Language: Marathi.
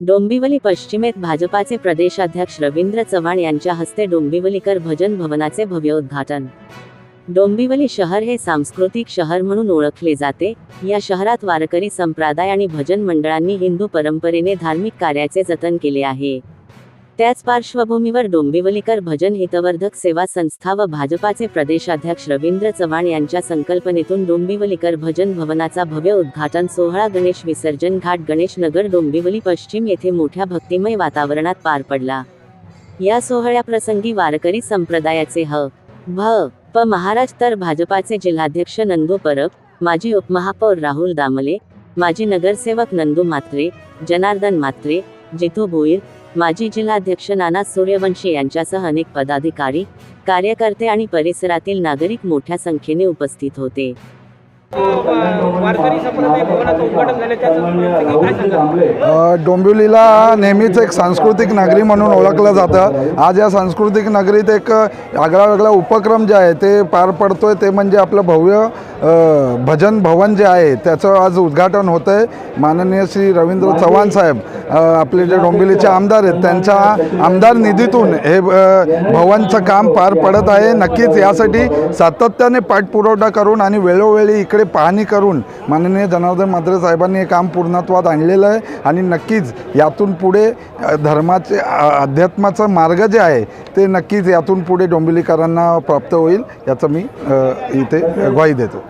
डोंबिवली पश्चिमेत भाजपाचे प्रदेशाध्यक्ष रवींद्र चव्हाण यांच्या हस्ते डोंबिवलीकर भजन भवनाचे भव्य उद्घाटन। डोंबिवली शहर हे सांस्कृतिक शहर म्हणून ओळखले जाते। या शहरात वारकरी संप्रदाय आणि भजन मंडळांनी हिंदू परंपरेने धार्मिक कार्याचे जतन केले आहे। त्याच पार्श्वभूमीवर डोंबिवलीकर भजन हितवर्धक सेवा संस्था व भाजपाचे प्रदेशाध्यक्ष रवींद्र चव्हाण यांच्या संकल्पनेतून डोंबिवलीकर भजन भवनाचा भव्य उद्घाटन सोहळा गणेश विसर्जन घाट गणेश नगर डोंबिवली पश्चिम येथे मोठ्या भक्तिमय वातावरणात पार पडला। या सोहळ्याप्रसंगी वारकरी संप्रदायाचे प महाराज तर भाजपाचे जिल्हाध्यक्ष नंदू परब, माजी उपमहापौर राहुल दामले, माजी नगरसेवक नंदू म्हात्रे, जनार्दन म्हात्रे, जितू भोईर, माजी जिल्हाध्यक्ष नाना सूर्यवंशी यांच्यासह अनेक पदाधिकारी, कार्यकर्ते आणि परिसरातील नागरिक मोठ्या संख्येने उपस्थित होते। वारकरी संप्रदाय भवनाचं उद्घाटन झाले, त्याचं काय सांगाल? डोंबिवलीला नेहमीच एक सांस्कृतिक नगरी म्हणून ओळखलं जातं। आज या सांस्कृतिक नगरीत एक आगळा उपक्रम जे आहे ते पार पडतोय, ते म्हणजे आपलं भव्य भजन भवन जे आहे त्याचं आज उद्घाटन होतं आहे। माननीय श्री रवींद्र चव्हाण साहेब आपले जे डोंबिवलीचे आमदार आहेत त्यांच्या आमदार निधीतून हे भवनचं काम पार पडत आहे। नक्कीच यासाठी सातत्याने पाठपुरावा करून आणि वेळोवेळी इकडे पाहणी करून माननीय जनार्दन म्हात्रे साहेबांनी हे काम पूर्णत्वात आणलेलं आहे आणि नक्कीच यातून पुढे धर्माचे अध्यात्माचा मार्ग जे आहे ते नक्कीच यातून पुढे डोंबिवलीकरांना प्राप्त होईल, याचं मी इथे ग्वाही देतो।